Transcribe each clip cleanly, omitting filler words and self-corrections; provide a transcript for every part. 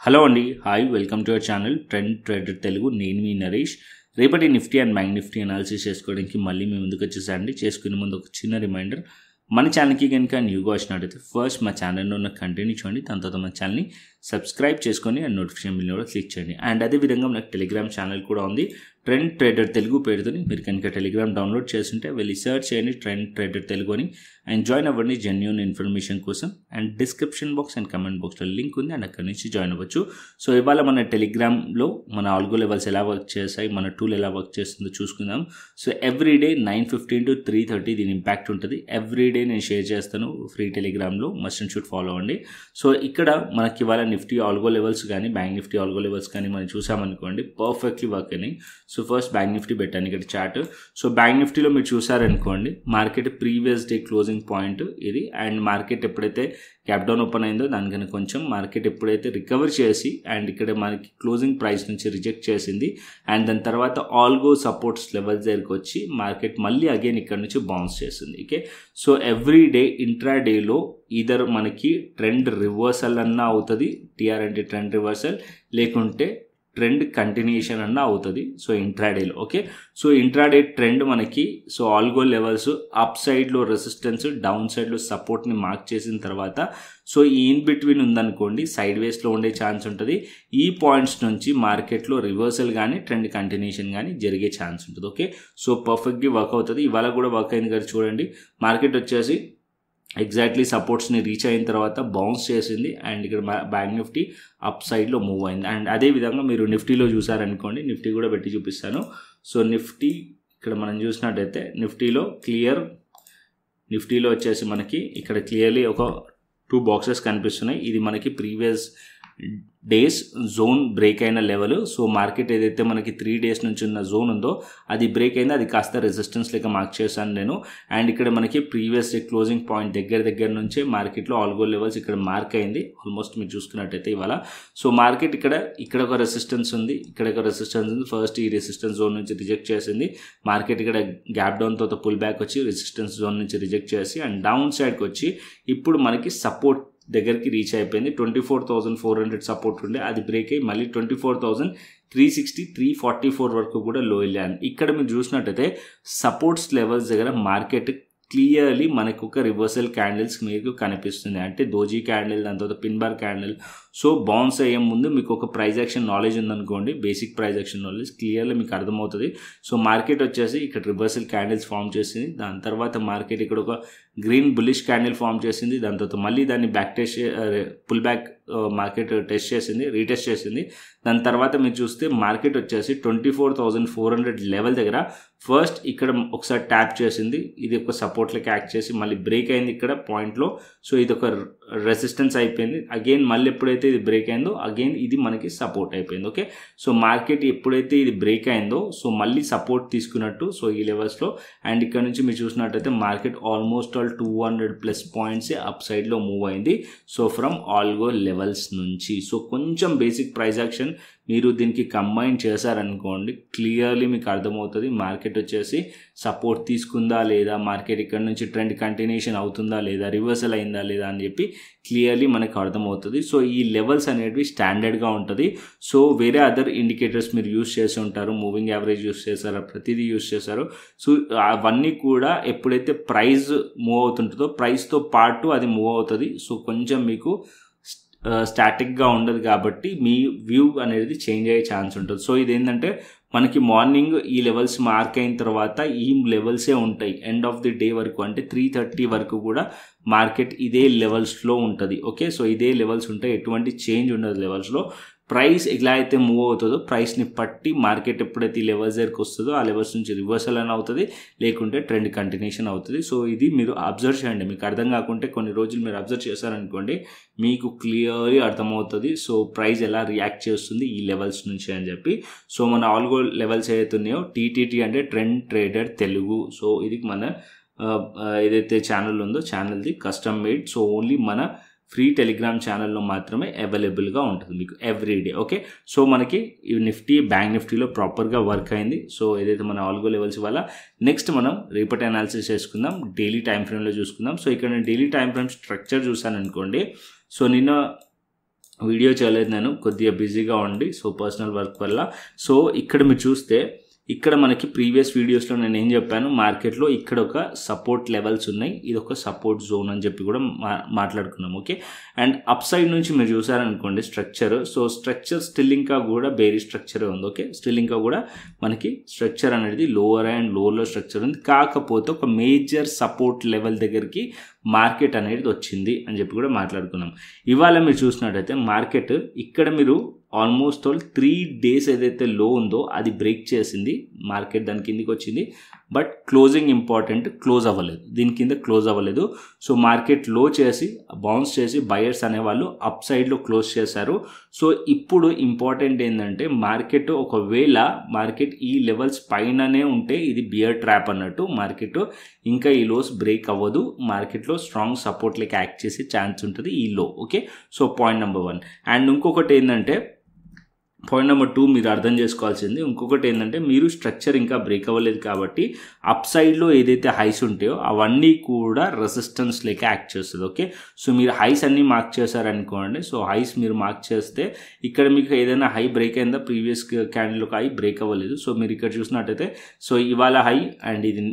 Hello అండి, hi, welcome to our channel trend trader Telugu. నేను మీ నరేష్. రేపటి Nifty and bank Nifty analysis చేసుకోవడానికి మళ్ళీ మేము ముందుకు వచ్చేసండి. చేసుకునే ముందు ఒక చిన్న రిమైండర్, మన ఛానల్కి కనుక న్యూగా వచ్చినట్టయితే ఫస్ట్ మా ఛానల్లో ఉన్న కంటెంట్ చూడండి, దాని తర్వాత మన ఛానల్ని సబ్స్క్రైబ్ చేసుకొని అండ్ నోటిఫికేషన్ బిల్ కూడా క్లిక్ చేయండి. అండ్ అదేవిధంగా మనకు టెలిగ్రామ్ ఛానల్ కూడా ఉంది, ట్రెండ్ ట్రేడర్ తెలుగు పేరుతోని. మీరు కనుక టెలిగ్రామ్ డౌన్లోడ్ చేస్తుంటే వెళ్ళి సర్చ్ చేయండి ట్రెండ్ ట్రేడర్ తెలుగు అని, అండ్ జాయిన్ అవ్వండి జెన్యూన్ ఇన్ఫర్మేషన్ కోసం. And description box and comment బాక్స్లో లింక్ ఉంది, అండ్ అక్కడి నుంచి జాయిన్ అవ్వచ్చు. సో ఇవాళ మన టెలిగ్రామ్లో మన ఆల్గో లెవెల్స్ ఎలా వర్క్ చేస్తాయి, మన టూల్ ఎలా వర్క్ చేస్తుందో చూసుకుందాం. సో ఎవ్రీడే 9:15 to 3:30 దీని ఇంపాక్ట్ ఉంటుంది. ఎవ్రీడే నేను షేర్ చేస్తాను ఫ్రీ టెలిగ్రామ్లో, మస్ట్ అండ్ షుడ్ ఫాలో అవ్వండి. సో ఇక్కడ మనకి ఇవాళ నిఫ్టీ ఆల్గో లెవెల్స్ కానీ బ్యాంక్ నిఫ్టీ ఆల్గో లెవెల్స్ కానీ మనం చూసామనుకోండి, పర్ఫెక్ట్లీ వర్క్ అయినాయి. సో ఫస్ట్ బ్యాంక్ నిఫ్టీ పెట్టాను ఇక్కడ చార్ట్. సో బ్యాంక్ నిఫ్టీలో మీరు చూసారనుకోండి, market previous day closing point ఇది. అండ్ మార్కెట్ ఎప్పుడైతే గ్యాప్ డౌన్ ఓపెన్ అయిందో దానికన్నా కొంచెం మార్కెట్ ఎప్పుడైతే రికవర్ చేసి అండ్ ఇక్కడ మనకి క్లోజింగ్ ప్రైస్ నుంచి రిజెక్ట్ చేసింది, అండ్ దాని తర్వాత ఆల్గో సపోర్ట్స్ లెవెల్స్ దగ్గరికి వచ్చి మార్కెట్ మళ్ళీ అగైన్ ఇక్కడ నుంచి బౌన్స్ చేసింది. Okay, so every day intra డేలో ఈధర్ మనకి ట్రెండ్ రివర్సల్ అన్నా అవుతుంది, టీఆర్ అంటే ట్రెండ్ రివర్సల్, లేకుంటే ట్రెండ్ కంటిన్యూషన్ అన్న అవుతుంది. సో ఇంట్రాడేలో ఓకే, సో ఇంట్రాడే ట్రెండ్ మనకి సో ఆల్గో లెవెల్స్ అప్ సైడ్లో రెసిస్టెన్స్, డౌన్ సైడ్లో సపోర్ట్ని మార్క్ చేసిన తర్వాత సో ఈ ఇన్ బిట్వీన్ ఉందనుకోండి, సైడ్ వేస్లో ఉండే ఛాన్స్ ఉంటుంది. ఈ పాయింట్స్ నుంచి మార్కెట్లో రివర్సల్ కానీ ట్రెండ్ కంటిన్యూషన్ కానీ జరిగే ఛాన్స్ ఉంటుంది. ఓకే, సో పర్ఫెక్ట్గా వర్క్ అవుతుంది. ఇవాళ కూడా వర్క్ అయింది కదా చూడండి, మార్కెట్ వచ్చేసి ఎగ్జాక్ట్లీ సపోర్ట్స్ని రీచ్ అయిన తర్వాత బౌన్స్ చేసింది, అండ్ ఇక్కడ బ్యాంక్ నిఫ్టీ అప్ సైడ్లో మూవ్ అయింది. అండ్ అదేవిధంగా మీరు నిఫ్టీలో చూసారనుకోండి, నిఫ్టీ కూడా పెట్టి చూపిస్తాను. సో నిఫ్టీ ఇక్కడ మనం చూసినట్టయితే నిఫ్టీలో వచ్చేసి మనకి ఇక్కడ క్లియర్లీ ఒక 2 బాక్సెస్ కనిపిస్తున్నాయి. ఇది మనకి ప్రీవియస్ డేస్ జోన్ బ్రేక్ అయిన లెవెల్. సో మార్కెట్ ఏదైతే మనకి 3 days నుంచి ఉన్న జోన్ ఉందో అది బ్రేక్ అయింది, అది కాస్త రెసిస్టెన్స్ లెక్క మార్క్ చేశాను నేను. అండ్ ఇక్కడ మనకి ప్రీవియస్ డే క్లోజింగ్ పాయింట్ దగ్గర నుంచే మార్కెట్లో ఆల్గో లెవెల్స్ ఇక్కడ మార్క్ అయింది ఆల్మోస్ట్ మీరు చూసుకున్నట్టయితే ఇవాళ. సో మార్కెట్ ఇక్కడ ఒక రెసిస్టెన్స్ ఉంది, ఇక్కడ ఒక రెసిస్టెన్స్ ఉంది. ఫస్ట్ ఈ రెసిస్టెన్స్ జోన్ నుంచి రిజెక్ట్ చేసింది, మార్కెట్ ఇక్కడ గ్యాప్ డౌన్ తర్వాత పుల్ బ్యాక్ వచ్చి రెసిస్టెన్స్ జోన్ నుంచి రిజెక్ట్ చేసి అండ్ డౌన్ సైడ్కి వచ్చి ఇప్పుడు మనకి సపోర్ట్ దగ్గరికి రీచ్ అయిపోయింది. 24,400 సపోర్ట్ ఉండే, అది బ్రేక్ అయ్యి మళ్ళీ 24,360, 344 వరకు కూడా లో వెళ్ళాను. ఇక్కడ మీరు చూసినట్టయితే సపోర్ట్స్ లెవెల్స్ దగ్గర మార్కెట్ క్లియర్లీ మనకు ఒక రివర్సల్ క్యాండిల్స్ మీకు కనిపిస్తుంది, అంటే దోజీ క్యాండిల్, దాని తర్వాత pin bar candle. So bounce అయ్యే ముందు మీకు ఒక ప్రైస్ యాక్షన్ నాలెడ్జ్ ఉందనుకోండి, basic price action knowledge clearly మీకు అర్థమవుతుంది. సో మార్కెట్ వచ్చేసి ఇక్కడ రివర్సల్ క్యాండిల్స్ ఫామ్ చేసింది, దాని తర్వాత మార్కెట్ ఇక్కడ ఒక గ్రీన్ బుల్లిష్ క్యాండిల్ ఫామ్ చేసింది, దాని తర్వాత మళ్ళీ దాన్ని back test pull back market test చేసింది, రీటెస్ట్ చేసింది. దాని తర్వాత మీరు చూస్తే మార్కెట్ వచ్చేసి 24,400 లెవెల్ దగ్గర ఫస్ట్ ఇక్కడ ఒకసారి ట్యాప్ చేసింది, ఇది ఒక సపోర్ట్ లెక్క యాక్ట్ చేసి మళ్ళీ బ్రేక్ అయింది ఇక్కడ పాయింట్లో. సో ఇది ఒక రెసిస్టెన్స్ అయిపోయింది, అగైన్ మళ్ళీ ఎప్పుడైతే ఇది బ్రేక్ అయిందో అగైన్ ఇది మనకి సపోర్ట్ అయిపోయింది. ఓకే, సో మార్కెట్ ఎప్పుడైతే ఇది బ్రేక్ అయిందో సో మళ్ళీ సపోర్ట్ తీసుకున్నట్టు సో ఈ లెవెల్స్లో. అండ్ ఇక్కడ నుంచి మీరు చూసినట్టయితే market almost all 200+ points up సైడ్లో మూవ్ అయింది. సో ఫ్రమ్ ఆల్గో లెవెల్స్ నుంచి సో కొంచెం బేసిక్ ప్రైస్ యాక్షన్ మీరు దీనికి కంబైన్ చేశారనుకోండి, క్లియర్లీ మీకు అర్థమవుతుంది మార్కెట్ వచ్చేసి సపోర్ట్ తీసుకుందా లేదా, మార్కెట్ ఇక్కడ నుంచి ట్రెండ్ కంటిన్యూషన్ అవుతుందా లేదా, రివర్సల్ అయిందా లేదా అని చెప్పి క్లియర్లీ మనకు అర్థమవుతుంది. సో ఈ లెవెల్స్ అనేటివి స్టాండర్డ్గా ఉంటుంది. సో వేరే అదర్ ఇండికేటర్స్ మీరు యూస్ చేసి ఉంటారు, మూవింగ్ యావరేజ్ యూస్ చేశారు, ప్రతిదీ యూస్ చేశారు. సో అవన్నీ కూడా ఎప్పుడైతే ప్రైస్ మూవ్ అవుతుంటుందో ప్రైస్తో పాటు అది మూవ్ అవుతుంది. సో కొంచెం మీకు స్టాటిక్గా ఉండదు కాబట్టి మీ వ్యూ అనేది చేంజ్ అయ్యే ఛాన్స్ ఉంటుంది. సో ఇదేంటంటే మనకి మార్నింగ్ ఈ లెవెల్స్ మార్క్ అయిన తర్వాత ఈ లెవెల్సే ఉంటాయి ఎండ్ ఆఫ్ ది డే వరకు, అంటే 3:30 వరకు కూడా మార్కెట్ ఇదే లెవెల్స్లో ఉంటుంది. ఓకే, సో ఇదే లెవెల్స్ ఉంటాయి, ఎటువంటి చేంజ్ ఉండదు లెవెల్స్లో. ప్రైస్ ఎలా అయితే మూవ్ అవుతుందో ప్రైస్ని పట్టి మార్కెట్ ఎప్పుడైతే ఈ లెవెల్స్ దగ్గరికి వస్తుందో ఆ లెవెల్స్ నుంచి రివర్సల్ అని అవుతుంది, లేకుంటే ట్రెండ్ కంటిన్యూషన్ అవుతుంది. సో ఇది మీరు అబ్జర్వ్ చేయండి, మీకు అర్థం కాకుంటే కొన్ని రోజులు మీరు అబ్జర్వ్ చేశారనుకోండి మీకు క్లియర్లీ అర్థమవుతుంది సో ప్రైస్ ఎలా రియాక్ట్ చేస్తుంది ఈ లెవెల్స్ నుంచి అని చెప్పి. సో మన ఆల్గో లెవెల్స్ ఏదైతున్నాయో టీటీటీ అంటే ట్రెండ్ ట్రేడర్ తెలుగు. సో ఇది మన ఏదైతే ఛానల్ ఉందో ఛానల్ది కస్టమ్ మేడ్. సో ఓన్లీ మన ఫ్రీ టెలిగ్రామ్ ఛానల్లో మాత్రమే అవైలబుల్గా ఉంటుంది మీకు ఎవ్రీడే. ఓకే, సో మనకి ఈ నిఫ్టీ బ్యాంక్ నిఫ్టీలో ప్రాపర్గా వర్క్ అయింది. సో ఏదైతే మన ఆల్గో లెవెల్స్ వల్ల నెక్స్ట్ మనం రేపటి అనాలిసిస్ చేసుకుందాం, డైలీ టైం ఫ్రేమ్లో చూసుకుందాం. సో ఇక్కడ నేను డైలీ టైం ఫ్రేమ్ స్ట్రక్చర్ చూసాను అనుకోండి. సో నిన్న వీడియో చేయలేదు, నేను కొద్దిగా బిజీగా ఉండి, సో పర్సనల్ వర్క్ వల్ల. సో ఇక్కడ మీరు చూస్తే ఇక్కడ మనకి ప్రీవియస్ వీడియోస్లో నేను ఏం చెప్పాను, మార్కెట్లో ఇక్కడ ఒక సపోర్ట్ లెవెల్స్ ఉన్నాయి, ఇది ఒక సపోర్ట్ జోన్ అని చెప్పి కూడా మాట్లాడుకున్నాం. ఓకే, అండ్ అప్ సైడ్ నుంచి మీరు చూసారనుకోండి స్ట్రక్చర్, సో స్ట్రక్చర్ స్టిల్ ఇంకా కూడా బేరీ స్ట్రక్చర్ ఉంది. ఓకే, స్టిల్ ఇంకా కూడా మనకి స్ట్రక్చర్ అనేది లోవర్ అండ్ లోలో స్ట్రక్చర్ ఉంది, కాకపోతే ఒక మేజర్ సపోర్ట్ లెవెల్ దగ్గరికి మార్కెట్ అనేది వచ్చింది అని చెప్పి కూడా మాట్లాడుకున్నాం. ఇవాళ మీరు చూసినట్టయితే మార్కెట్ ఇక్కడ మీరు ఆల్మోస్ట్ ఆల్ 3 days ఏదైతే లో ఉందో అది బ్రేక్ చేసింది, మార్కెట్ దాని కిందికి వచ్చింది, బట్ క్లోజింగ్ ఇంపార్టెంట్, క్లోజ్ అవ్వలేదు, దీని కింద క్లోజ్ అవ్వలేదు. సో మార్కెట్ లో చేసి బౌన్స్ చేసి బయర్స్ అనేవాళ్ళు అప్ సైడ్లో క్లోజ్ చేశారు. సో ఇప్పుడు ఇంపార్టెంట్ ఏంటంటే మార్కెట్ ఒకవేళ మార్కెట్ ఈ లెవెల్స్ పైననే ఉంటే ఇది బియర్ ట్రాప్ అన్నట్టు, మార్కెట్ ఇంకా ఈ లోస్ బ్రేక్ అవ్వదు, మార్కెట్లో స్ట్రాంగ్ సపోర్ట్ లెక్క యాక్ట్ చేసే ఛాన్స్ ఉంటుంది ఈ లో. Okay, so point number 1. And ఇంకొకటి ఏంటంటే పాయింట్ నెంబర్ 2 మీరు అర్థం చేసుకోవాల్సింది ఇంకొకటి ఏంటంటే, మీరు స్ట్రక్చర్ ఇంకా బ్రేక్ అవ్వలేదు కాబట్టి అప్ సైడ్లో ఏదైతే హైస్ ఉంటాయో అవన్నీ కూడా రెసిస్టెన్స్ లెక్క యాక్ట్ చేస్తుంది. ఓకే, సో మీరు హైస్ అన్నీ మార్క్ చేశారనుకోండి, సో హైస్ మీరు మార్క్ చేస్తే ఇక్కడ మీకు ఏదైనా హై బ్రేక్ అయిందా, ప్రీవియస్ క్యాండిల్ ఒక హై బ్రేక్ అవ్వలేదు. సో మీరు ఇక్కడ చూసినట్టయితే సో ఇవాళ హై అండ్ ఇది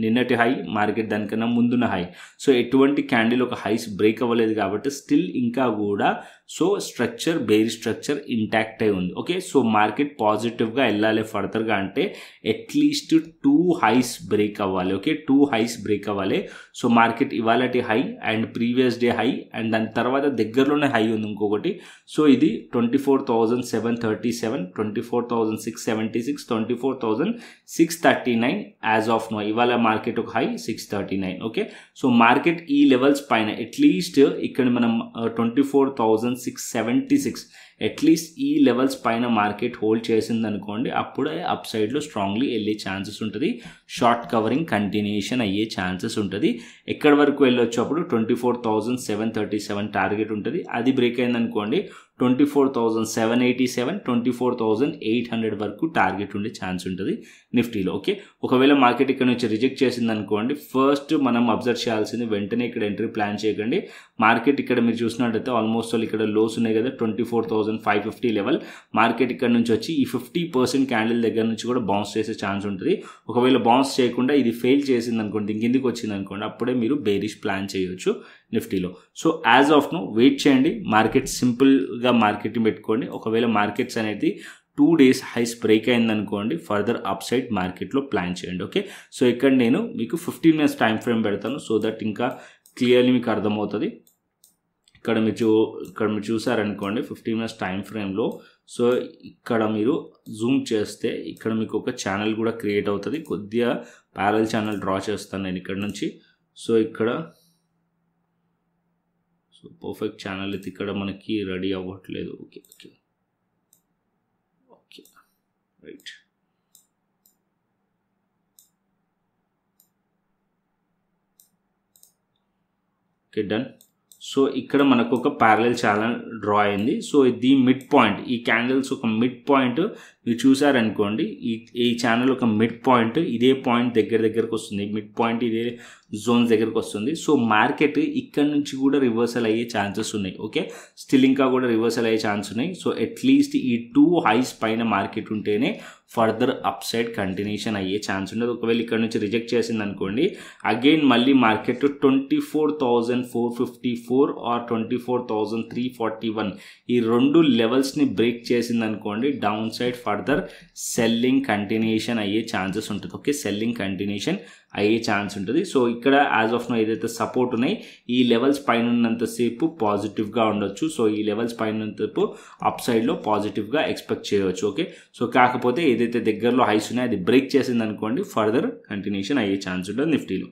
నిన్నటి హై, మార్కెట్ దానికన్నా ముందున్న హై, సో ఎటువంటి క్యాండిల్ ఒక హైస్ బ్రేక్ అవ్వలేదు కాబట్టి స్టిల్ ఇంకా కూడా so structure bearish structure intact అయి ఉంది. ఓకే, సో మార్కెట్ పాజిటివ్గా వెళ్ళాలి ఫర్దర్గా అంటే అట్లీస్ట్ 2 highs బ్రేక్ అవ్వాలి. ఓకే, 2 highs బ్రేక్ అవ్వాలి. సో మార్కెట్ ఇవాళటి high and previous day high and దాని తర్వాత దగ్గరలోనే హై ఉంది ఇంకొకటి, సో ఇది 24,737, 24,676, 24,639 యాజ్ ఆఫ్ నో. ఇవాళ మార్కెట్ ఒక హై 639. ఓకే, సో మార్కెట్ ఈ లెవెల్స్ పైన అట్లీస్ట్ ఇక్కడ మనం 24,676 అట్లీస్ట్ ఈ లెవెల్స్ పైన మార్కెట్ హోల్డ్ చేసింది అనుకోండి, అప్పుడే అప్ సైడ్లో స్ట్రాంగ్లీ వెళ్ళే ఛాన్సెస్ ఉంటుంది, షార్ట్ కవరింగ్ కంటిన్యూషన్ అయ్యే ఛాన్సెస్ ఉంటుంది. ఎక్కడి వరకు వెళ్ళొచ్చు అప్పుడు 24,737 టార్గెట్ ఉంటుంది, అది బ్రేక్ అయిందనుకోండి 24,787, 24,800 వరకు టార్గెట్ ఉండే ఛాన్స్ ఉంటుంది నిఫ్టీలో. ఓకే, ఒకవేళ మార్కెట్ ఇక్కడ నుంచి రిజెక్ట్ చేసింది అనుకోండి, ఫస్ట్ మనం అబ్జర్వ్ చేయాల్సింది వెంటనే ఇక్కడ ఎంట్రీ ప్లాన్ చేయకండి. మార్కెట్ ఇక్కడ మీరు చూసినట్టయితే ఆల్మోస్ట్ ఇక్కడ లోస్ ఉన్నాయి కదా 24,550 లెవెల్, మార్కెట్ ఇక్కడ నుంచి వచ్చి ఈ 50% క్యాండిల్ దగ్గర నుంచి కూడా బౌన్స్ చేసే ఛాన్స్ ఉంటుంది. ఒకవేళ బౌన్స్ చేయకుండా ఇది ఫెయిల్ చేసింది అనుకోండి, కిందికి వచ్చింది అనుకోండి, అప్పుడే మీరు బేరిష్ ప్లాన్ చేయొచ్చు నిఫ్టీలో. So as of now wait చేయండి, మార్కెట్ సింపుల్గా మార్కెట్ని పెట్టుకోండి. ఒకవేళ మార్కెట్స్ అనేది 2 days హైస్ బ్రేక్ అయిందనుకోండి, ఫర్దర్ అప్ సైడ్ మార్కెట్లో ప్లాన్ చేయండి. ఓకే, సో ఇక్కడ నేను మీకు 15 minutes టైం ఫ్రేమ్ పెడతాను, సో దట్ ఇంకా క్లియర్లీ మీకు అర్థమవుతుంది. ఇక్కడ మీరు చూసారనుకోండి 15 minutes టైం ఫ్రేమ్లో, సో ఇక్కడ మీరు జూమ్ చేస్తే ఇక్కడ మీకు ఒక ఛానల్ కూడా క్రియేట్ అవుతుంది, కొద్దిగా ప్యారల్ ఛానల్ డ్రా చేస్తాను నేను ఇక్కడ నుంచి. సో ఇక్కడ సో పర్ఫెక్ట్ ఛానల్ అయితే ఇక్కడ మనకి రెడీ అవ్వట్లేదు. Okay okay okay right. Okay done. So ఇక్కడ మనకు ఒక ప్యారలల్ ఛానల్ డ్రా అయింది. సో ఇది మిడ్ పాయింట్, ఈ క్యాండిల్స్ ఒక మిడ్ పాయింట్ మీరు చూసారనుకోండి, ఈ ఛానల్ ఒక మిడ్ పాయింట్ ఇదే పాయింట్ దగ్గరకు వస్తుంది, మిడ్ పాయింట్ ఇదే జోన్స్ దగ్గరకు వస్తుంది. సో మార్కెట్ ఇక్కడ నుంచి కూడా రివర్సల్ అయ్యే ఛాన్సెస్ ఉన్నాయి. ఓకే, స్టిల్ ఇంకా కూడా రివర్సల్ అయ్యే ఛాన్స్ ఉన్నాయి. సో అట్లీస్ట్ ఈ 2 highs పైన మార్కెట్ ఉంటేనే ఫర్దర్ అప్ సైడ్ కంటిన్యూషన్ అయ్యే ఛాన్స్ ఉండదు. ఒకవేళ ఇక్కడ నుంచి రిజెక్ట్ చేసింది అనుకోండి, అగైన్ మళ్ళీ మార్కెట్ 24,454 ఆర్ 24,341 ఈ 2 లెవెల్స్ని బ్రేక్ చేసింది అనుకోండి, down side further selling continuation అయ్యే ఛాన్సెస్ ఉంటుంది. ఓకే, సెల్లింగ్ కంటిన్యూషన్ అయ్యే ఛాన్స్ ఉంటుంది. సో ఇక్కడ యాజ్ ఆఫ్ నో ఏదైతే సపోర్ట్ ఉన్నాయి ఈ లెవెల్స్ పైన ఉన్నంతసేపు పాజిటివ్గా ఉండొచ్చు. సో ఈ లెవెల్స్ పైన ఉన్నంతసేపు అప్ సైడ్లో పాజిటివ్గా ఎక్స్పెక్ట్ చేయవచ్చు. ఓకే, సో కాకపోతే ఏదైతే దగ్గరలో హైస్ ఉన్నాయో అది బ్రేక్ చేసింది అనుకోండి, ఫర్దర్ కంటిన్యూషన్ అయ్యే ఛాన్స్ ఉంటుంది నిఫ్టీలో.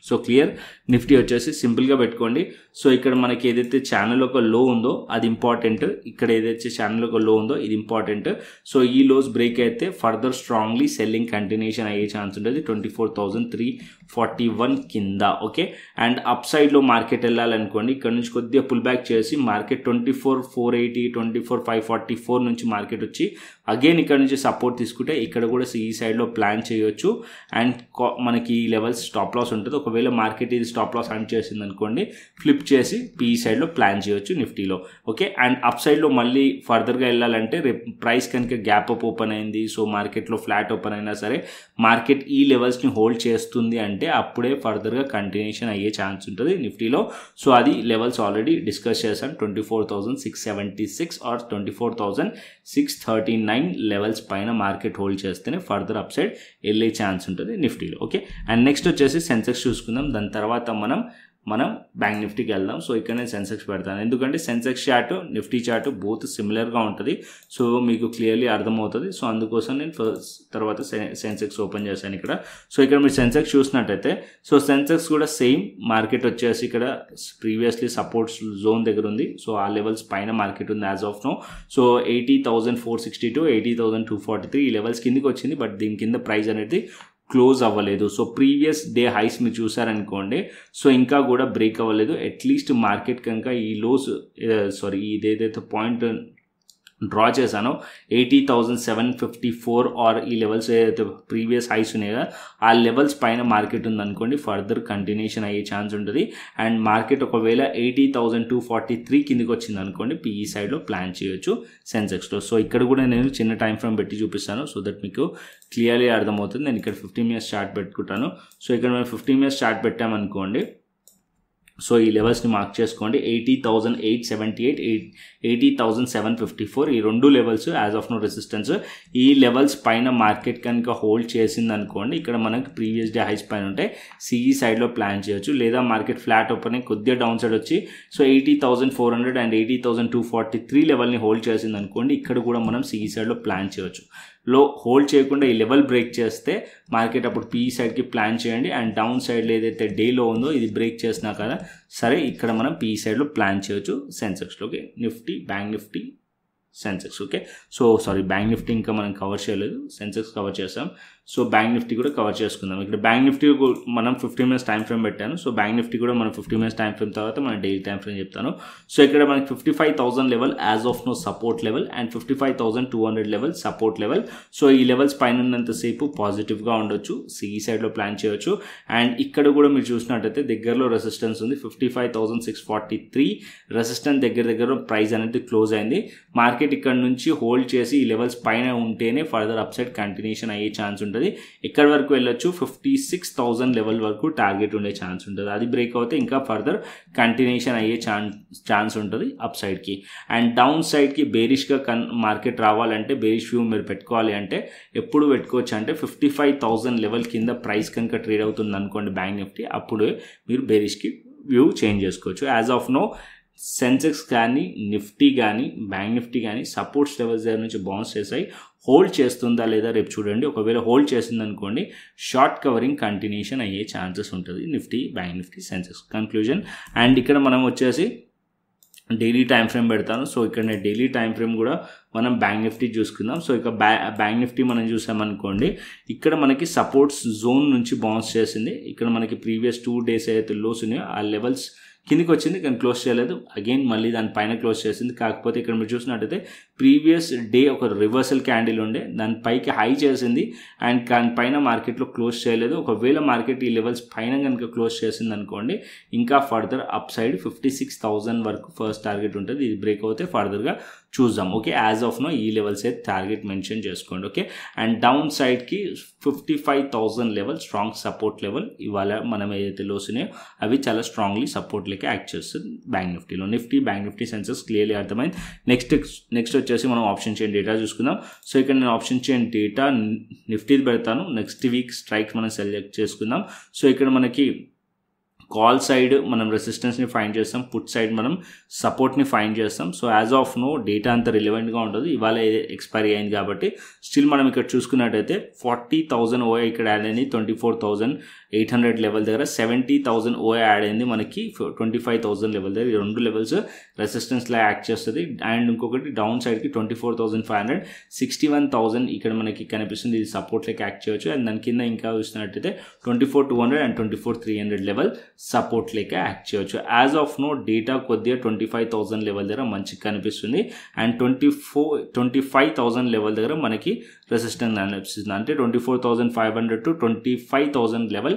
సో క్లియర్, నిఫ్టీ వచ్చేసి సింపుల్గా పెట్టుకోండి. సో ఇక్కడ మనకి ఏదైతే ఛానల్ ఒక లో ఉందో అది ఇంపార్టెంట్, ఇక్కడ ఏదైతే ఛానల్ ఒక లో ఉందో ఇది ఇంపార్టెంట్. సో ఈ లోస్ బ్రేక్ అయితే ఫర్దర్ స్ట్రాంగ్లీ సెల్లింగ్ కంటిన్యూషన్ అయ్యే ఛాన్స్ ఉంటుంది. 24,350 41 కింద. ఓకే, అండ్ అప్ సైడ్లో మార్కెట్ వెళ్ళాలనుకోండి, ఇక్కడ నుంచి కొద్దిగా పుల్ బ్యాక్ చేసి మార్కెట్ 24,480 24,544 నుంచి మార్కెట్ వచ్చి అగైన్ ఇక్కడ నుంచి సపోర్ట్ తీసుకుంటే ఇక్కడ కూడా ఈ సైడ్లో ప్లాన్ చేయొచ్చు. అండ్ మనకి ఈ లెవెల్స్ స్టాప్ లాస్ ఉంటుంది. ఒకవేళ మార్కెట్ ఇది స్టాప్ లాస్ హంట్ చేసింది అనుకోండి, ఫ్లిప్ చేసి ఈ సైడ్లో ప్లాన్ చేయొచ్చు నిఫ్టీలో. ఓకే, అండ్ అప్ సైడ్లో మళ్ళీ ఫర్దర్గా వెళ్ళాలంటే రేపు ప్రైస్ కనుక గ్యాప్ అప్ ఓపెన్ అయింది, సో మార్కెట్లో ఫ్లాట్ ఓపెన్ అయినా సరే మార్కెట్ ఈ లెవెల్స్ని హోల్డ్ చేస్తుంది అంటే అప్పుడే ఫర్దర్గా కంటిన్యూషన్ అయ్యే ఛాన్స్ ఉంటుంది నిఫ్టీలో. సో అది లెవెల్స్ ఆల్రెడీ డిస్కస్ చేశాను, 24,676 ఆర్ 24,639 లెవెల్స్ పైన మార్కెట్ హోల్డ్ చేస్తేనే ఫర్దర్ అప్ సైడ్ వెళ్ళే ఛాన్స్ ఉంటుంది నిఫ్టీలో. ఓకే, అండ్ నెక్స్ట్ వచ్చేసి సెన్సెక్స్ చూసుకుందాం. దాని తర్వాత మనం బ్యాంక్ నిఫ్టీకి వెళ్దాం. సో ఇక్కడ నేను సెన్సెక్స్ పెడతాను, ఎందుకంటే Sensex chart Nifty chart both సిమిలర్గా ఉంటుంది, సో మీకు క్లియర్లీ అర్థమవుతుంది. సో అందుకోసం నేను తర్వాత సెన్సెక్స్ ఓపెన్ చేశాను ఇక్కడ. సో ఇక్కడ మీరు సెన్సెక్స్ చూసినట్టయితే, సో సెన్సెక్స్ కూడా సేమ్ మార్కెట్ వచ్చేసి ఇక్కడ ప్రీవియస్లీ సపోర్ట్స్ జోన్ దగ్గర ఉంది. సో ఆ లెవెల్స్ పైన మార్కెట్ ఉంది యాజ్ ఆఫ్ నో. సో 80,462 80,243 ఈ లెవెల్స్ కిందికి వచ్చింది, బట్ దీని కింద ప్రైస్ అనేది క్లోజ్ అవ్వలేదు. సో ప్రీవియస్ డే హైస్ మీరు చూసారనుకోండి, సో ఇంకా కూడా బ్రేక్ అవ్వలేదు. అట్లీస్ట్ మార్కెట్ కనుక ఈ లోస్ ఇదేదైతే పాయింట్ డ్రా చేశానో 80,754 ఆర్ ఈ లెవెల్స్ ఏదైతే ప్రీవియస్ హైస్ ఉన్నాయో ఆ లెవెల్స్ పైన మార్కెట్ ఉందనుకోండి, ఫర్దర్ కంటిన్యూషన్ అయ్యే ఛాన్స్ ఉంటుంది. అండ్ మార్కెట్ ఒకవేళ 80,243 కిందికి వచ్చింది అనుకోండి, పీఈ సైడ్లో ప్లాన్ చేయొచ్చు సెన్సెక్స్లో. సో ఇక్కడ కూడా నేను చిన్న టైం ఫ్రేమ్ పెట్టి చూపిస్తాను, సో దట్ మీకు క్లియర్లీ అర్థమవుతుంది. నేను ఇక్కడ 15 మినిట్స్ చార్ట్ పెట్టుకుంటాను. సో ఇక్కడ మేము 15 మినిట్స్ చార్ట్ పెట్టామనుకోండి, సో ఈ లెవెల్స్ని మార్క్ చేసుకోండి, 80,878 80,754 ఈ రెండు levels as of now resistance. ఈ లెవెల్స్ పైన మార్కెట్ కనుక హోల్డ్ చేసింది అనుకోండి, ఇక్కడ మనకి ప్రీవియస్ డే హైస్ పైన ఉంటే సిఈ సైడ్లో ప్లాన్ చేయొచ్చు. లేదా మార్కెట్ ఫ్లాట్ ఓపెన్ అయ్యి కొద్దిగా డౌన్ సైడ్ వచ్చి సో 80,400 అండ్ 80,243 లెవెల్ని హోల్డ్ చేసింది అనుకోండి, ఇక్కడ కూడా మనం సిఈ సైడ్లో ప్లాన్ చేయొచ్చు. హోల్డ్ చేయకుండా ఈ లెవెల్ బ్రేక్ చేస్తే మార్కెట్ అప్పుడు పీఈ సైడ్కి ప్లాన్ చేయండి. అండ్ డౌన్ సైడ్లో ఏదైతే డేలో ఉందో ఇది బ్రేక్ చేసినా కదా సరే ఇక్కడ మనం పీఈ సైడ్లో ప్లాన్ చేయొచ్చు సెన్సెక్స్లో. Okay, Nifty, bank Nifty, Sensex. Okay, so bank Nifty ఇంకా మనం కవర్ చేయలేదు, సెన్సెక్స్ కవర్ చేసాం. సో బ్యాంక్ నిఫ్టీ కూడా కవర్ చేసుకుందాం. ఇక్కడ బ్యాంక్ నిఫ్టీ మనం 15 మినిట్స్ టైం ఫ్రేమ్ పెట్టాను. సో బ్యాంక్ నిఫ్టీ కూడా మనం 15 మినిట్స్ టైం ఫ్రేమ్ తర్వాత మనం డైలీ టైం ఫ్రేమ్ చెప్తాను. సో ఇక్కడ మనకి 55,000 level as of now support level and 55,200 level support level. So ఈ లెవెల్స్ పైన ఉన్నంతసేపు పాజిటివ్గా ఉండొచ్చు, సిఈ సైడ్లో ప్లాన్ చేయొచ్చు. అండ్ ఇక్కడ కూడా మీరు చూసినట్టయితే దగ్గరలో రెసిస్టెన్స్ ఉంది, 55,643 రెసిస్టెన్స్ దగ్గర ప్రైస్ అనేది క్లోజ్ అయింది. మార్కెట్ ఇక్కడ నుంచి హోల్డ్ చేసి ఈ లెవెల్స్ పైన ఉంటేనే ఫర్దర్ అప్ సైడ్ కంటిన్యూషన్ అయ్యే ఛాన్స్ ఉంటుంది. ఎక్కడి వరకు వెళ్ళొచ్చు, 56,000 లెవెల్ వరకు టార్గెట్ ఉండే ఛాన్స్ ఉంటుంది. అది బ్రేక్ అవుతే ఇంకా ఫర్దర్ కంటిన్యూషన్ అయ్యే ఛాన్స్ ఉంటుంది అప్ సైడ్కి. అండ్ డౌన్ సైడ్కి బేరిష్గా మార్కెట్ రావాలంటే, బేరిష్ వ్యూ మీరు పెట్టుకోవాలి అంటే ఎప్పుడు పెట్టుకోవచ్చు అంటే 55,000 లెవెల్ కింద ప్రైస్ కనుక ట్రేడ్ అవుతుంది అనుకోండి బ్యాంక్ నిఫ్టీ, అప్పుడు మీరు బేరిష్కి వ్యూ చేంజ్ చేసుకోవచ్చు. యాజ్ ఆఫ్ నో సెన్సెక్స్ కానీ నిఫ్టీ కానీ బ్యాంక్ నిఫ్టీ కానీ సపోర్ట్స్ లెవెల్స్ దగ్గర నుంచి బౌన్స్ చేసాయి. హోల్డ్ చేస్తుందా లేదా రేపు చూడండి. ఒకవేళ హోల్డ్ చేసింది అనుకోండి, షార్ట్ కవరింగ్ కంటిన్యూషన్ అయ్యే ఛాన్సెస్ ఉంటుంది Nifty, bank Nifty, Sensex. Conclusion. And ఇక్కడ మనం వచ్చేసి డైలీ టైం ఫ్రేమ్ పెడతాను. సో ఇక్కడ నేను డైలీ టైం ఫ్రేమ్ కూడా మనం బ్యాంక్ నిఫ్టీ చూసుకుందాం. సో ఇక బ్యాంక్ నిఫ్టీ మనం చూసామనుకోండి, ఇక్కడ మనకి సపోర్ట్స్ జోన్ నుంచి బౌన్స్ చేసింది. ఇక్కడ మనకి ప్రీవియస్ 2 days ఏదైతే లోస్ ఉన్నాయో ఆ లెవెల్స్ కిందికి వచ్చింది, కానీ క్లోజ్ చేయలేదు. అగైన్ మళ్ళీ దాని పైన క్లోజ్ చేసింది. కాకపోతే ఇక్కడ మీరు చూసినట్టయితే ప్రీవియస్ డే ఒక రివర్సల్ క్యాండిల్ ఉండే, దాని పైకి హై చేసింది అండ్ దానిపైన మార్కెట్లో క్లోజ్ చేయలేదు. ఒకవేళ మార్కెట్ ఈ లెవెల్స్ పైన కనుక క్లోజ్ చేసింది అనుకోండి, ఇంకా ఫర్దర్ అప్ సైడ్ 56,000 వరకు ఫస్ట్ టార్గెట్ ఉంటుంది. ఇది బ్రేక్ అవుతే ఫర్దర్గా చూద్దాం. ఓకే, యాజ్ ఆఫ్ నో ఈ లెవెల్స్ అయితే టార్గెట్ మెన్షన్ చేసుకోండి. ఓకే, అండ్ డౌన్ సైడ్కి 55,000 లెవెల్ స్ట్రాంగ్ సపోర్ట్ లెవెల్. ఇవాళ మనం ఏదైతే లోస్ ఉన్నాయో అవి చాలా స్ట్రాంగ్లీ సపోర్ట్ లెక్క యాక్ట్ చేస్తుంది బ్యాంక్ నిఫ్టీలో. నిఫ్టీ, బ్యాంక్ నిఫ్టీ, సెన్సెక్స్ క్లియర్లీ అర్థమైంది. నెక్స్ట్ వచ్చేసి మనం ఆప్షన్ చైన్ డేటా చూసుకుందాం. సో ఇక్కడ నేను ఆప్షన్ చైన్ డేటా నిఫ్టీది పెడతాను. నెక్స్ట్ వీక్ స్ట్రైక్స్ మనం సెలెక్ట్ చేసుకుందాం. సో ఇక్కడ మనకి కాల్ సైడ్ మనం రెసిస్టెన్స్ని ఫైండ్ చేస్తాం, పుట్ సైడ్ మనం సపోర్ట్ని ఫైండ్ చేస్తాం. So as of now data అంత రిలవెంట్గా ఉండదు, ఇవాళ ఎక్స్పైరీ అయింది కాబట్టి స్టిల్ మనం ఇక్కడ చూసుకున్నట్టయితే 40,000 ఓఏ ఇక్కడ యాడ్ అయింది 24,800 లెవెల్ దగ్గర, 70,000 ఓఏ యాడ్ అయింది మనకి 25,000 లెవెల్ దగ్గర. ఈ రెండు లెవెల్స్ రెసిస్టెన్స్లా యాక్ట్ చేస్తుంది. అండ్ ఇంకొకటి డౌన్ సైడ్కి 24,500, 61,000 ఇక్కడ మనకి కనిపిస్తుంది, ఇది సపోర్ట్ లెక్క యాక్ట్ చేయవచ్చు. అండ్ దాని కింద ఇంకా చూసినట్టయితే 24,200 అండ్ 24,300 లెవెల్ సపోర్ట్ లెక్క యాక్ట్ చేయవచ్చు. యాజ్ ఆఫ్ నో డేటా కొద్దిగా 25,000 లెవెల్ దగ్గర మంచిగా కనిపిస్తుంది అండ్ 25,000 లెవెల్ దగ్గర మనకి రెసిస్టెన్స్ అనిపిస్తుంది. అంటే 24,500 టు 25,000 లెవెల్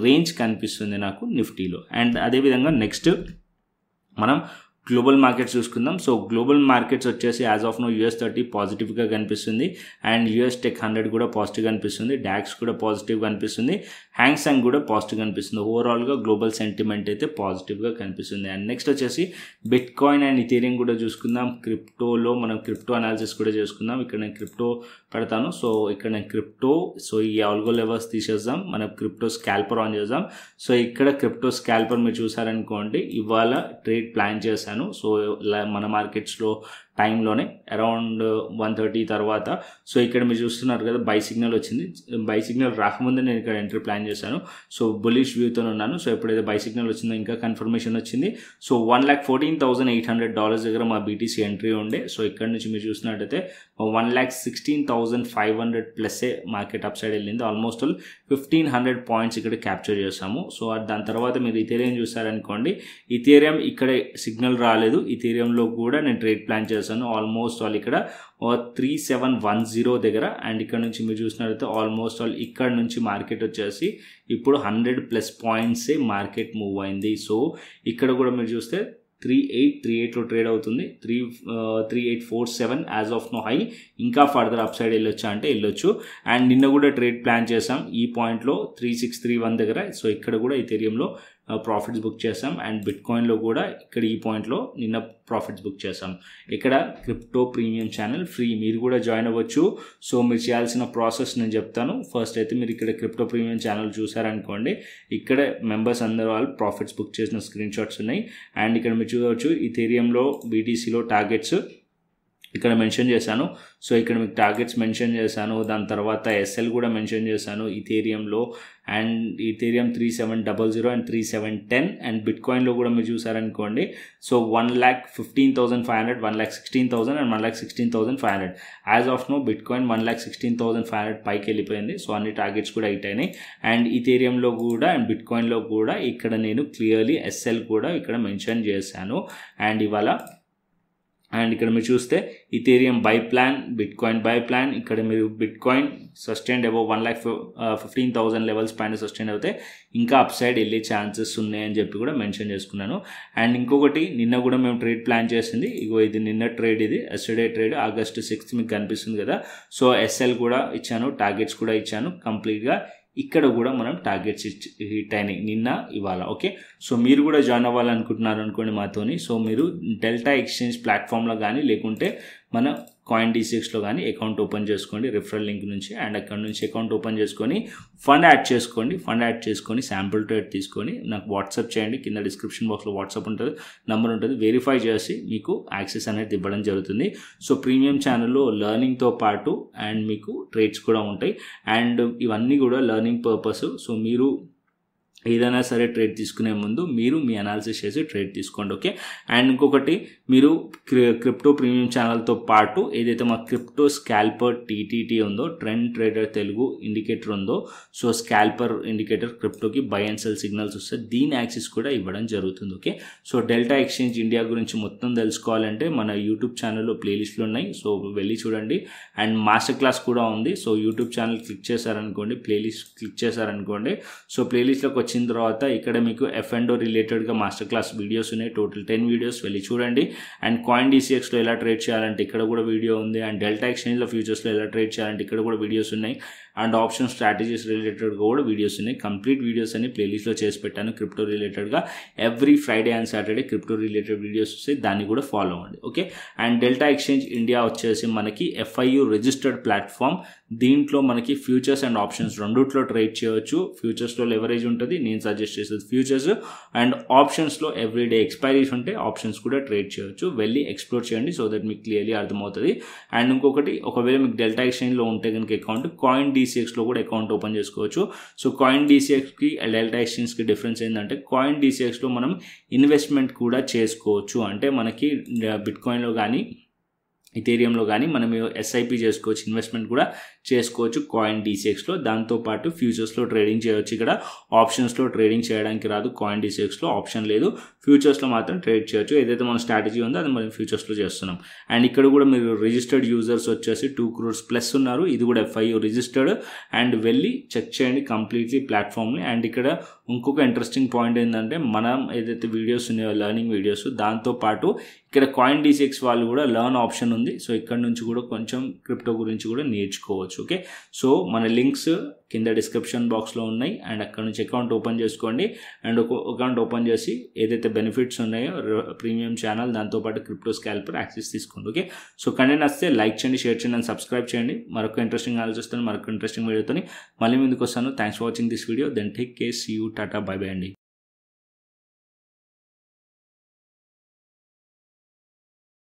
రేంజ్ కనిపిస్తుంది నాకు నిఫ్టీలో. అండ్ అదేవిధంగా నెక్స్ట్ మనం గ్లోబల్ మార్కెట్స్ చూసుకుందాం. సో గ్లోబల్ మార్కెట్స్ వచ్చేసి యాజ్ ఆఫ్ నో US30 పాజిటివ్గా కనిపిస్తుంది అండ్ US Tech 100 కూడా పాజిటివ్గా కనిపిస్తుంది, డాక్స్ కూడా పాజిటివ్గా కనిపిస్తుంది, హ్యాంగ్ సెంగ్ కూడా పాజిటివ్గా కనిపిస్తుంది. ఓవరాల్గా గ్లోబల్ సెంటిమెంట్ అయితే పాజిటివ్గా కనిపిస్తుంది. అండ్ నెక్స్ట్ వచ్చేసి బిట్ కాయిన్ అండ్ ఇథీరియం కూడా చూసుకుందాం. క్రిప్టోలో మనం క్రిప్టో అనాలిసిస్ కూడా చేసుకుందాం. ఇక్కడ నేను క్రిప్టో పెడతాను. సో ఇక్కడ నేను క్రిప్టో, సో ఈ ఆల్గో లెవెల్స్ తీసేద్దాం, మనం క్రిప్టో స్కాల్పర్ ఆన్ చేద్దాం. సో ఇక్కడ క్రిప్టో స్కాల్పర్ మీరు చూసారనుకోండి, ఇవాళ ట్రేడ్ ప్లాన్ చేశాను. సో మన మార్కెట్స్లో టైంలోనే అరౌండ్ 1:30 తర్వాత. సో ఇక్కడ మీరు చూస్తున్నారు కదా బై సిగ్నల్ వచ్చింది, బై సిగ్నల్ రాకముందే నేను ఇక్కడ ఎంట్రీ ప్లాన్ చేశాను. సో బులిష్ వ్యూతో ఉన్నాను. సో ఎప్పుడైతే బై సిగ్నల్ వచ్చిందో ఇంకా కన్ఫర్మేషన్ వచ్చింది. సో $1,14,800 దగ్గర మా BTC ఎంట్రీ ఉండే. సో ఇక్కడ నుంచి మీరు చూసినట్టయితే 1,16,500 ప్లస్సే మార్కెట్ అప్ సైడ్ వెళ్ళింది. ఆల్మోస్ట్ 1,500 పాయింట్స్ ఇక్కడ క్యాప్చర్ చేసాము. సో దాని తర్వాత మీరు ఇథీరియం చూసారనుకోండి, ఇథీరియం ఇక్కడ సిగ్నల్ రాలేదు, ఇథీరియంలో కూడా నేను ట్రేడ్ ప్లాన్ చేశాను. ఆల్మోస్ట్ ఆల్ ఇక్కడ 3710 దగ్గర. అండ్ ఇక్కడ నుంచి మీరు చూసినట్లయితే ఆల్మోస్ట్ ఆల్ ఇక్కడ నుంచి మార్కెట్ వచ్చేసి ఇప్పుడు 100+ పాయింట్సే మార్కెట్ మూవ్ అయింది. సో ఇక్కడ కూడా మీరు చూస్తే 3838లో ట్రేడ్ అవుతుంది, 3847 యాజ్ ఆఫ్ నో హై. ఇంకా ఫర్దర్ అప్ సైడ్ వెళ్ళొచ్చా అంటే వెళ్ళొచ్చు. అండ్ నిన్న కూడా ట్రేడ్ ప్లాన్ చేసాం ఈ పాయింట్లో 3631 దగ్గర. సో ఇక్కడ కూడా ఇథీరియంలో ప్రాఫిట్స్ బుక్ చేసాం అండ్ బిట్ కాయిన్లో కూడా ఇక్కడ ఈ పాయింట్లో నిన్న ప్రాఫిట్స్ బుక్ చేసాం. ఇక్కడ క్రిప్టో ప్రీమియం ఛానల్ ఫ్రీ, మీరు కూడా జాయిన్ అవ్వచ్చు. సో మీరు చేయాల్సిన ప్రాసెస్ నేను చెప్తాను. ఫస్ట్ అయితే మీరు ఇక్కడ క్రిప్టో ప్రీమియం ఛానల్ చూసారనుకోండి, ఇక్కడ మెంబర్స్ అందరూ వాళ్ళు ప్రాఫిట్స్ బుక్ చేసిన స్క్రీన్ షాట్స్ ఉన్నాయి. అండ్ ఇక్కడ మీరు చూడవచ్చు ఇథీరియంలో BTCలో టార్గెట్స్ ఇక్కడ మెన్షన్ చేశాను. సో ఇక్కడ మీకు టార్గెట్స్ మెన్షన్ చేశాను, దాని తర్వాత SL కూడా మెన్షన్ చేశాను ఇథీరియంలో. And Ethereum 3700 and 3710. అండ్ బిట్ కాయిన్లో కూడా మీరు చూసారనుకోండి, so 1,15,500, 1,16,000 and 1,16,500. As of now bitcoin 1,16,500 పైకి వెళ్ళిపోయింది. సో అన్ని టార్గెట్స్ కూడా హిట్ అయినాయి. అండ్ ఇథీరియంలో కూడా అండ్ బిట్ కాయిన్లో కూడా ఇక్కడ నేను క్లియర్లీ SL కూడా ఇక్కడ మెన్షన్ చేశాను. అండ్ ఇవాళ అండ్ ఇక్కడ మీరు చూస్తే Ethereum by plan, bit coin by plan. ఇక్కడ మీరు bit coin sustained above 1,15,000 levels పైన సస్టైన్ అవుతే ఇంకా అప్ సైడ్ వెళ్ళే ఛాన్సెస్ ఉన్నాయని చెప్పి కూడా మెన్షన్ చేసుకున్నాను. అండ్ ఇంకొకటి నిన్న కూడా మేము ట్రేడ్ ప్లాన్ చేసింది, ఇగో ఇది నిన్న ట్రేడ్, ఇది ఎస్టర్డే ట్రేడ్ August 6th మీకు కనిపిస్తుంది కదా. సో SL కూడా ఇచ్చాను, టార్గెట్స్ కూడా ఇచ్చాను కంప్లీట్గా. ఇక్కడ కూడా మనం టార్గెట్స్ హిట్ అయినాయి నిన్న ఇవాళ. ఓకే, సో మీరు కూడా జాయిన్ అవ్వాలనుకుంటున్నారు అనుకోండి మాతోని. సో మీరు డెల్టా ఎక్స్చేంజ్ ప్లాట్ఫామ్లో కానీ లేకుంటే మన CoinDCXలో కానీ అకౌంట్ ఓపెన్ చేసుకోండి రిఫరల్ లింక్ నుంచి. అండ్ అక్కడ నుంచి అకౌంట్ ఓపెన్ చేసుకొని ఫండ్ యాడ్ చేసుకోండి. ఫండ్ యాడ్ చేసుకొని శాంపుల్ ట్రేడ్ తీసుకొని నాకు వాట్సాప్ చేయండి. కింద డిస్క్రిప్షన్ బాక్స్లో వాట్సాప్ ఉంటుంది, నెంబర్ ఉంటుంది. వెరిఫై చేసి మీకు యాక్సెస్ అనేది ఇవ్వడం జరుగుతుంది. సో ప్రీమియం ఛానల్లో లెర్నింగ్తో పాటు అండ్ మీకు ట్రేడ్స్ కూడా ఉంటాయి. అండ్ ఇవన్నీ కూడా లెర్నింగ్ పర్పస్. సో మీరు ఏదైనా సరే ట్రేడ్ తీసుకునే ముందు మీరు మీ అనాలిసిస్ చేసి ట్రేడ్ తీసుకోండి. ఓకే, అండ్ ఇంకొకటి మీరు క్రిప్టో ప్రీమియం ఛానల్తో పాటు ఏదైతే మా క్రిప్టో స్కాల్పర్ TTT ఉందో, ట్రెండ్ ట్రేడర్ తెలుగు ఇండికేటర్ ఉందో, సో స్కాల్పర్ ఇండికేటర్ క్రిప్టోకి బై అండ్ సెల్ సిగ్నల్స్ వస్తాయి, దీని యాక్సెస్ కూడా ఇవ్వడం జరుగుతుంది. Okay, so Delta Exchange India గురించి మొత్తం తెలుసుకోవాలంటే మన యూట్యూబ్ ఛానల్లో ప్లేలిస్ట్లు ఉన్నాయి, సో వెళ్ళి చూడండి. అండ్ మాస్టర్ క్లాస్ కూడా ఉంది. సో యూట్యూబ్ ఛానల్ క్లిక్ చేశారనుకోండి, ప్లేలిస్ట్ క్లిక్ చేశారనుకోండి, సో ప్లేలిస్ట్లోకి వచ్చిన తర్వాత ఇక్కడ మీకు F&O రిలేటెడ్గా మాస్టర్ క్లాస్ వీడియోస్ ఉన్నాయి, టోటల్ 10 వీడియోస్ వెళ్ళి చూడండి. అండ్ కాయిన్ DCXలో ఎలా ట్రేడ్ చేయాలంటే ఇక్కడ కూడా వీడియో ఉంది. అండ్ డెల్టా ఎక్స్చేంజ్లో ఫ్యూచర్స్లో ఎలా ట్రేడ్ చేయాలంటే ఇక్కడ కూడా వీడియోస్ ఉన్నాయి. అండ్ ఆప్షన్ స్ట్రాటజీస్ రిలేటెడ్గా కూడా వీడియోస్ ఉన్నాయి. కంప్లీట్ వీడియోస్ అన్ని ప్లేలిస్ట్లో చేసి పెట్టాను క్రిప్టో రిలేటెడ్గా. Every Friday and Saturday crypto related videos వస్తాయి, దాన్ని కూడా ఫాలో అవ్వండి. Okay, and delta Exchange India వచ్చేసి మనకి FIU రిజిస్టర్డ్ ప్లాట్ఫామ్. దీంట్లో మనకి ఫ్యూచర్స్ అండ్ ఆప్షన్స్ రెండిట్లో ట్రేడ్ చేయవచ్చు. ఫ్యూచర్స్లో లెవరేజ్ ఉంటుంది, నేను సజెస్ట్ చేసేది ఫ్యూచర్స్. అండ్ ఆప్షన్స్లో ఎవ్రీడే ఎక్స్పైరీస్ ఉంటే ఆప్షన్స్ కూడా ట్రేడ్ చేయవచ్చు. వెళ్ళి ఎక్స్ప్లోర్ చేయండి సో దట్ మీకు క్లియర్లీ అర్థమవుతుంది. అండ్ ఇంకొకటి, ఒకవేళ మీకు డెల్టా ఎక్స్చేంజ్లో ఉంటే కనుక అకౌంట్, కాయిన్ DCXలో కూడా అకౌంట్ ఓపెన్ చేసుకోవచ్చు. సో కాయిన్ DCXకి డెల్టా ఎక్స్చేంజ్కి డిఫరెన్స్ ఏంటంటే కాయిన్ DCXలో మనం ఇన్వెస్ట్మెంట్ కూడా చేసుకోవచ్చు. అంటే మనకి బిట్కాయిన్లో కానీ ఇథేరియంలో కానీ మనం SIP చేసుకోవచ్చు, ఇన్వెస్ట్మెంట్ కూడా చేసుకోవచ్చు కాయిన్ DCXలో. దాంతోపాటు ఫ్యూచర్స్లో ట్రేడింగ్ చేయవచ్చు. ఇక్కడ ఆప్షన్స్లో ట్రేడింగ్ చేయడానికి రాదు, కాయిన్ DCXలో ఆప్షన్ లేదు. ఫ్యూచర్స్లో మాత్రం ట్రేడ్ చేయొచ్చు. ఏదైతే మన స్ట్రాటజీ ఉందో అది మనం ఫ్యూచర్స్లో చేస్తున్నాం. అండ్ ఇక్కడ కూడా మీరు రిజిస్టర్డ్ యూజర్స్ వచ్చేసి 2 crores ప్లస్ ఉన్నారు. ఇది కూడా FIU రిజిస్టర్డ్. అండ్ వెళ్ళి చెక్ చేయండి కంప్లీట్లీ ప్లాట్ఫామ్ని. అండ్ ఇక్కడ ఇంకొక ఇంట్రెస్టింగ్ పాయింట్ ఏంటంటే మనం ఏదైతే వీడియోస్ ఉన్నాయో లెర్నింగ్ వీడియోస్, దాంతోపాటు ఇక్కడ కాయిన్ DCX వాళ్ళు కూడా లెర్న్ ఆప్షన్ ఉంది. సో ఇక్కడ నుంచి కూడా కొంచెం క్రిప్టో గురించి కూడా నేర్చుకోవచ్చు. ఓకే, సో మన లింక్స్ కింద డిస్క్రిప్షన్ బాక్స్లో ఉన్నాయి. అండ్ అక్కడ నుంచి అకౌంట్ ఓపెన్ చేసుకోండి. అండ్ ఒక అకౌంట్ ఓపెన్ చేసి ఏదైతే బెనిఫిట్స్ ఉన్నాయో ప్రీమియం ఛానల్, దాంతోపాటు క్రిప్టో స్కాల్పర్ యాక్సెస్ తీసుకోండి. ఓకే, సో కంటెంట్ వస్తే లైక్ చేయండి, షేర్ చేయండి అండ్ సబ్స్క్రైబ్ చేయండి. మరొక ఇంట్రెస్టింగ్ ఆలోచిస్తాను, మరొక ఇంట్రెస్టింగ్ వీడియోతో మళ్ళీ ముందుకు వస్తాను. Thanks for watching this video. Then take care, see you, tata, bye bye అండి.